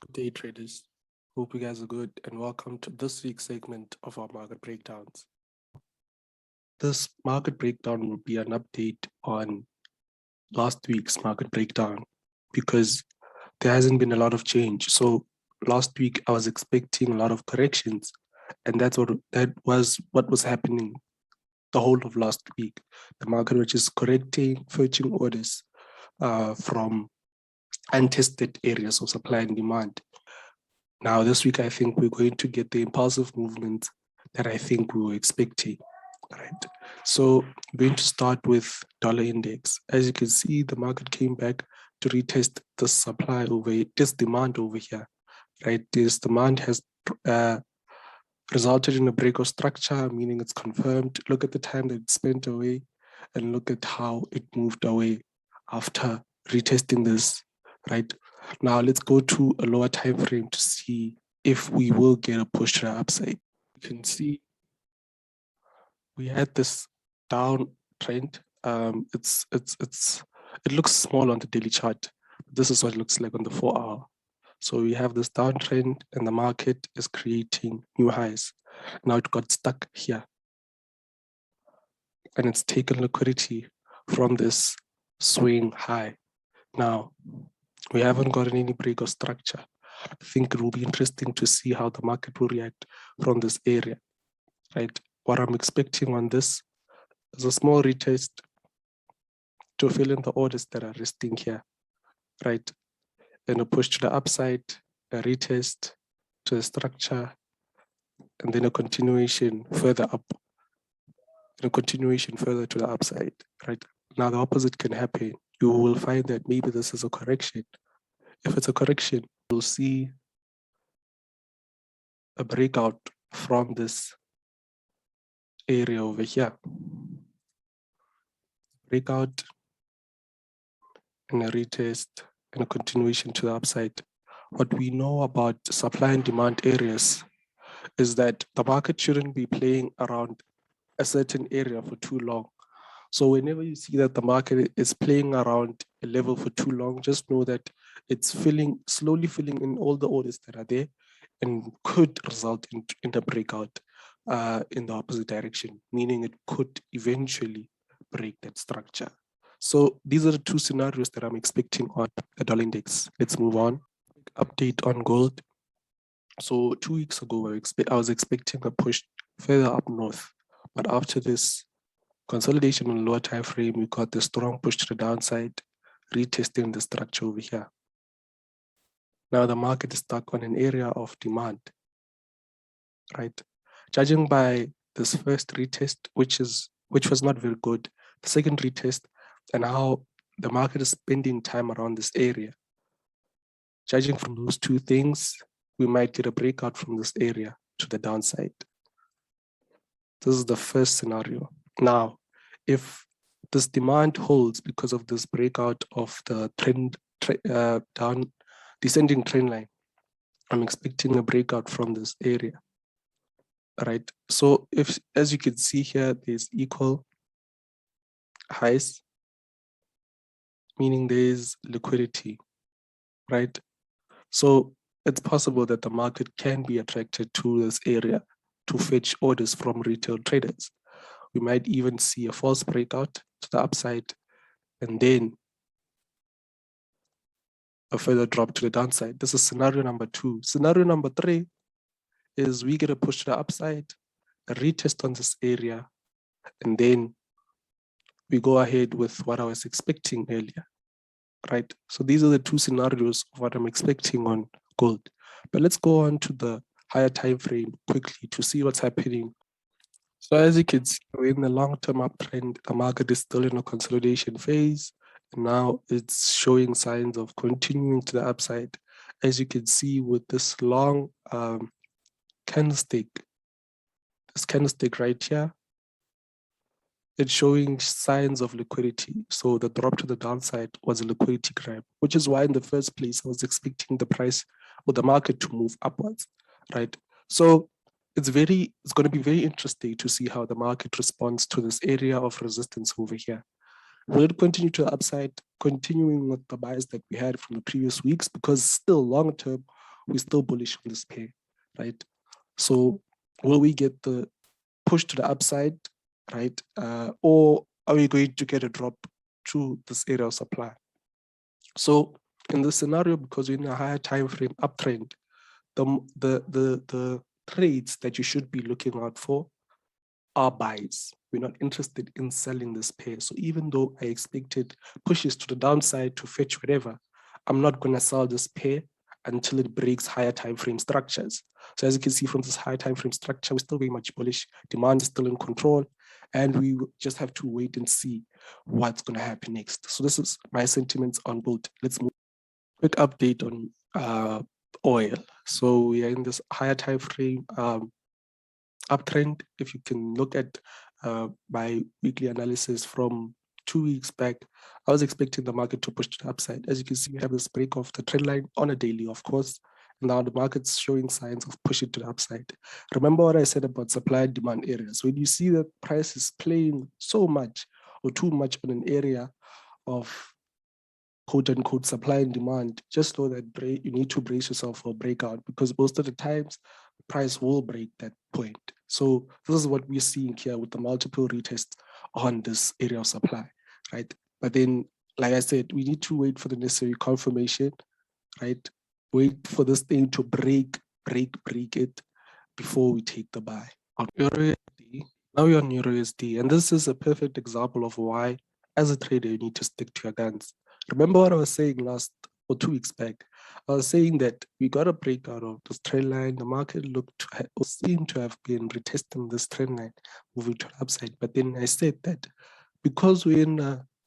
Good day, traders. Hope you guys are good and welcome to this week's segment of our market breakdowns. This market breakdown will be an update on last week's market breakdown because there hasn't been a lot of change. So last week I was expecting a lot of corrections, and that was what was happening the whole of last week. The market was just correcting, fetching orders from untested areas of supply and demand. Now, this week, I think we're going to get the impulsive movement that I think we were expecting, right? So I'm going to start with dollar index. As you can see, the market came back to retest the supply over here, this demand over here, right? This demand has resulted in a break of structure, meaning it's confirmed. Look at the time that it spent away and look at how it moved away after retesting this, right? Now let's go to a lower time frame to see if we will get a push to the upside. You can see we had this down trend. It looks small on the daily chart. This is what it looks like on the 4-hour. So we have this downtrend and the market is creating new highs. Now it got stuck here and it's taken liquidity from this swing high. Now, we haven't gotten any break of structure. I think it will be interesting to see how the market will react from this area, right? What I'm expecting on this is a small retest to fill in the orders that are resting here, right? Then a push to the upside, a retest to the structure, and then a continuation further up, and a continuation further to the upside, right? Now the opposite can happen. You will find that maybe this is a correction. If it's a correction, you'll see a breakout from this area over here. Breakout and a retest and a continuation to the upside. What we know about supply and demand areas is that the market shouldn't be playing around a certain area for too long. So whenever you see that the market is playing around a level for too long, just know that it's slowly filling in all the orders that are there and could result in a breakout in the opposite direction, meaning it could eventually break that structure. So these are the two scenarios that I'm expecting on the dollar index. Let's move on. Update on gold. So 2 weeks ago, I was expecting a push further up north, but after this consolidation on the lower time frame, we got the strong push to the downside, retesting the structure over here. Now the market is stuck on an area of demand, right? Judging by this first retest, which was not very good, the second retest, and how the market is spending time around this area. Judging from those two things, we might get a breakout from this area to the downside. This is the first scenario. Now, if this demand holds because of this breakout of the descending trend line, I'm expecting a breakout from this area, right? So as you can see here, there's equal highs, meaning there's liquidity, right? So it's possible that the market can be attracted to this area to fetch orders from retail traders. We might even see a false breakout to the upside and then a further drop to the downside. This is scenario number 2. Scenario number 3 is we get a push to the upside, a retest on this area, and then we go ahead with what I was expecting earlier, right? So these are the two scenarios of what I'm expecting on gold. But let's go on to the higher time frame quickly to see what's happening. So as you can see, we're in the long-term uptrend. The market is still in a consolidation phase. And now it's showing signs of continuing to the upside. As you can see with this long candlestick, this candlestick right here, it's showing signs of liquidity. So the drop to the downside was a liquidity grab, which is why in the first place, I was expecting the price or the market to move upwards, right? So it's going to be very interesting to see how the market responds to this area of resistance over here. Will it continue to the upside, continuing with the bias that we had from the previous weeks? Because still long term, we're still bullish on this pair, right? So will we get the push to the upside, right? Or are we going to get a drop to this area of supply? So in this scenario, because we're in a higher time frame uptrend, the trades that you should be looking out for are buys. We're not interested in selling this pair. So even though I expected pushes to the downside to fetch whatever, I'm not going to sell this pair until it breaks higher time frame structures. So as you can see from this higher time frame structure, we're still very much bullish. Demand is still in control, and we just have to wait and see what's going to happen next. So this is my sentiments on both. Let's move. Quick update on oil. So we are in this higher time frame uptrend. If you can look at my weekly analysis from 2 weeks back, I was expecting the market to push to the upside. As you can see, we have this break of the trend line on a daily, of course. Now the market's showing signs of pushing to the upside. Remember what I said about supply and demand areas. When you see that price is playing so much or too much on an area of quote unquote supply and demand, just know that you need to brace yourself for a breakout, because most of the times price will break that point. So this is what we're seeing here with the multiple retests on this area of supply, right? But then, like I said, we need to wait for the necessary confirmation, right? Wait for this thing to break it before we take the buy. On EURUSD, now we're on EURUSD, and this is a perfect example of why, as a trader, you need to stick to your guns. Remember what I was saying last or 2 weeks back? I was saying that we got a breakout of this trend line. The market seemed to have been retesting this trend line, moving to the upside. But then I said that because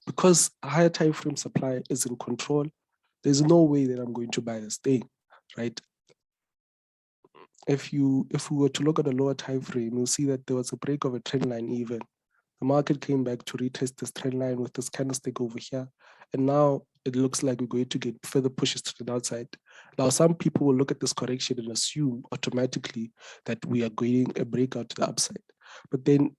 because higher time frame supply is in control, there's no way that I'm going to buy this thing, right? If we were to look at a lower time frame, you'll see that there was a break of a trend line even. The market came back to retest this trend line with this candlestick over here. And now it looks like we're going to get further pushes to the downside. Now, some people will look at this correction and assume automatically that we are going a breakout to the upside. But then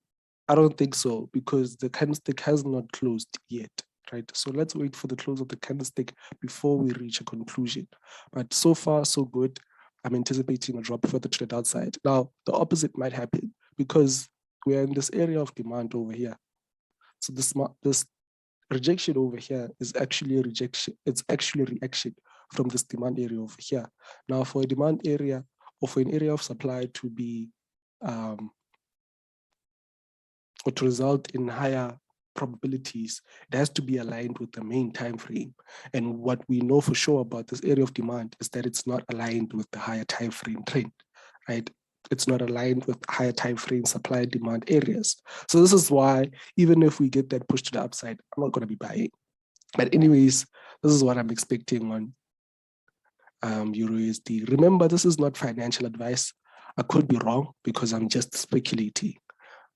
I don't think so, because the candlestick has not closed yet, right? So let's wait for the close of the candlestick before we reach a conclusion. But so far, so good. I'm anticipating a drop further to the downside. Now, the opposite might happen, because we're in this area of demand over here. So this rejection over here is actually a rejection. It's actually a reaction from this demand area over here. Now, for a demand area or for an area of supply to be or to result in higher probabilities, it has to be aligned with the main time frame. And what we know for sure about this area of demand is that it's not aligned with the higher time frame trend, right? It's not aligned with higher time frame supply and demand areas. So this is why, even if we get that push to the upside, I'm not going to be buying. But anyways, this is what I'm expecting on EURUSD. Remember, this is not financial advice. I could be wrong because I'm just speculating.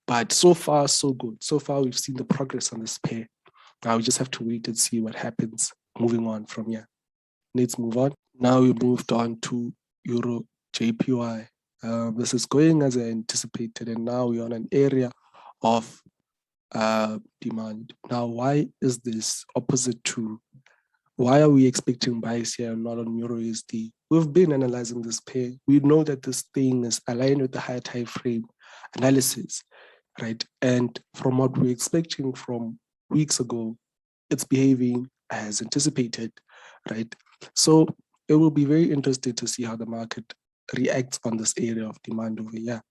But so far, so good. So far, we've seen the progress on this pair. Now we just have to wait and see what happens moving on from here. Let's move on. Now we moved on to EURJPY. This is going as I anticipated, and now we're on an area of demand. Now, why is this opposite to, why are we expecting buys here and not on EURUSD? We've been analyzing this pair. We know that this thing is aligned with the higher time frame analysis, right? And from what we're expecting from weeks ago, it's behaving as anticipated, right? So it will be very interesting to see how the market reacts on this area of demand over here,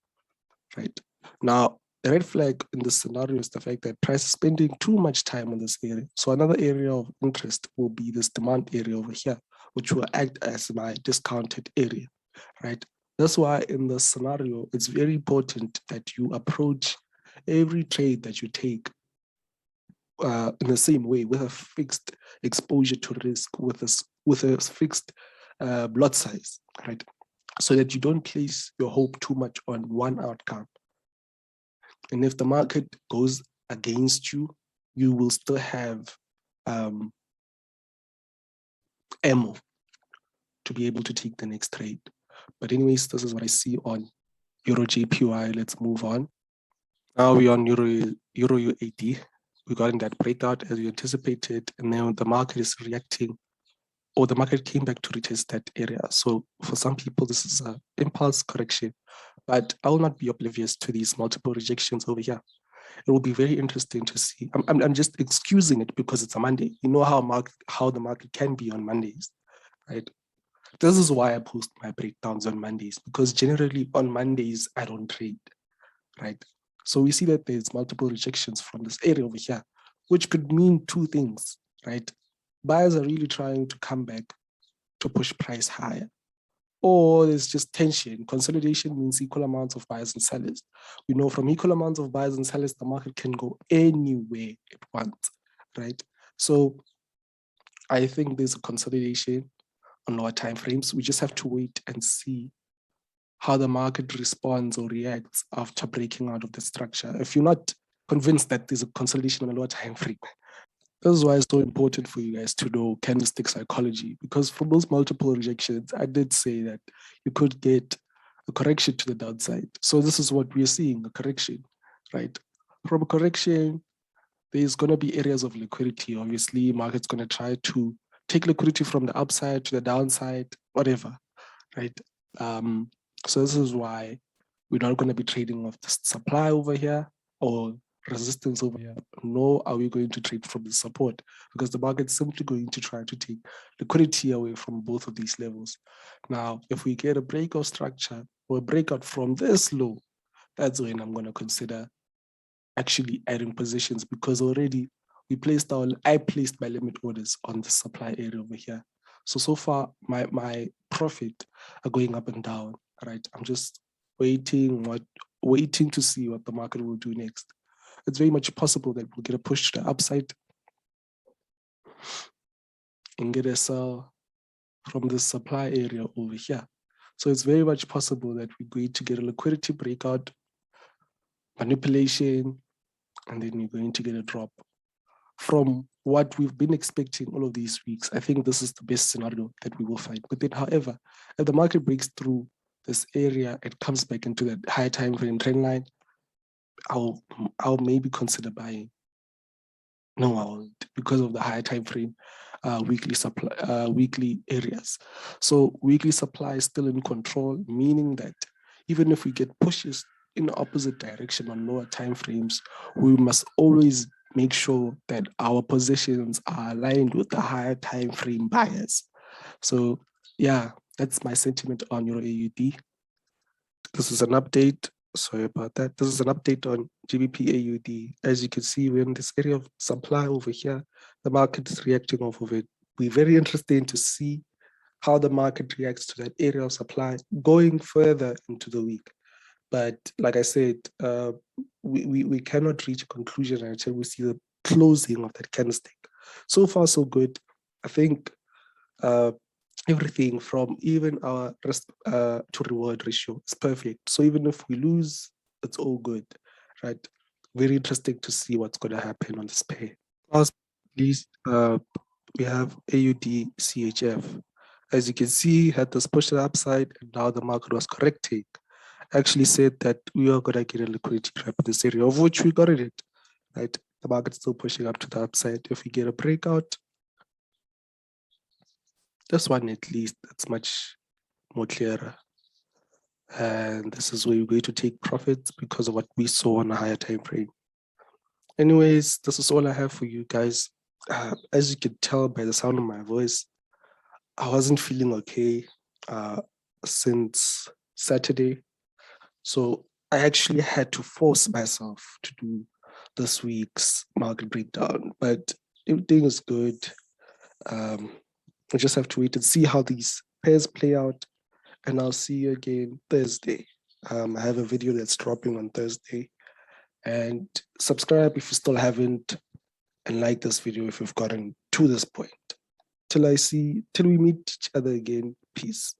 right? Now, the red flag in this scenario is the fact that price is spending too much time on this area. So another area of interest will be this demand area over here, which will act as my discounted area, right? That's why in this scenario, it's very important that you approach every trade that you take in the same way, with a fixed exposure to risk, with a fixed lot size, right? So that you don't place your hope too much on one outcome. And if the market goes against you, you will still have ammo to be able to take the next trade. But anyways, this is what I see on EURJPY. Let's move on. Now we're on EURUAD. We got in that breakout as we anticipated, and now the market is reacting or the market came back to retest that area. So for some people, this is an impulse correction, but I will not be oblivious to these multiple rejections over here. It will be very interesting to see. I'm just excusing it because it's a Monday. You know how the market can be on Mondays, right? This is why I post my breakdowns on Mondays, because generally on Mondays, I don't trade, right? So we see that there's multiple rejections from this area over here, which could mean two things, right? Buyers are really trying to come back to push price higher, or there's just tension. Consolidation means equal amounts of buyers and sellers. We know from equal amounts of buyers and sellers, the market can go anywhere it wants, right? So I think there's a consolidation on lower time frames. We just have to wait and see how the market responds or reacts after breaking out of the structure. If you're not convinced that there's a consolidation on a lower time frame, this is why it's so important for you guys to know candlestick psychology, because from those multiple rejections, I did say that you could get a correction to the downside. So this is what we're seeing, a correction, right? From a correction, there's going to be areas of liquidity. Obviously, market's going to try to take liquidity from the upside to the downside, whatever, right? So this is why we're not going to be trading off the supply over here or resistance over here, nor are we going to trade from the support, because the market's simply going to try to take liquidity away from both of these levels. Now, if we get a breakout structure or a breakout from this low, that's when I'm going to consider actually adding positions, because already I placed my limit orders on the supply area over here. So far, my profit are going up and down, right? I'm just waiting to see what the market will do next. It's very much possible that we'll get a push to the upside and get a sell from the supply area over here. So it's very much possible that we're going to get a liquidity breakout, manipulation, and then you're going to get a drop. From what we've been expecting all of these weeks, I think this is the best scenario that we will find. But then, however, if the market breaks through this area, it comes back into that higher time frame trend line, I'll maybe consider buying. No, I won't, because of the higher time frame weekly areas. So weekly supply is still in control, meaning that even if we get pushes in the opposite direction on lower time frames, we must always make sure that our positions are aligned with the higher time frame buyers. So yeah, that's my sentiment on EURAUD. This is an update. Sorry about that. This is an update on GBPAUD. As you can see, we're in this area of supply over here. The market is reacting off of it. We're very interested to see how the market reacts to that area of supply going further into the week. But like I said, we cannot reach a conclusion until we see the closing of that candlestick. So far, so good. I think everything from even our risk to reward ratio is perfect. So even if we lose, it's all good, right? Very interesting to see what's going to happen on this pair. Last but not least, we have AUDCHF. As you can see, had this push to the upside, and now the market was correcting. Actually said that we are going to get a liquidity trap in this area, of which we got it, right? The market's still pushing up to the upside. If we get a breakout, this one at least, it's much more clearer. And this is where we're going to take profits because of what we saw on a higher time frame. Anyways, this is all I have for you guys. As you can tell by the sound of my voice, I wasn't feeling okay since Saturday. So I actually had to force myself to do this week's market breakdown, but everything is good. I just have to wait and see how these pairs play out, and I'll see you again Thursday. I have a video that's dropping on Thursday, and subscribe if you still haven't, and like this video if you've gotten to this point. Till we meet each other again, peace.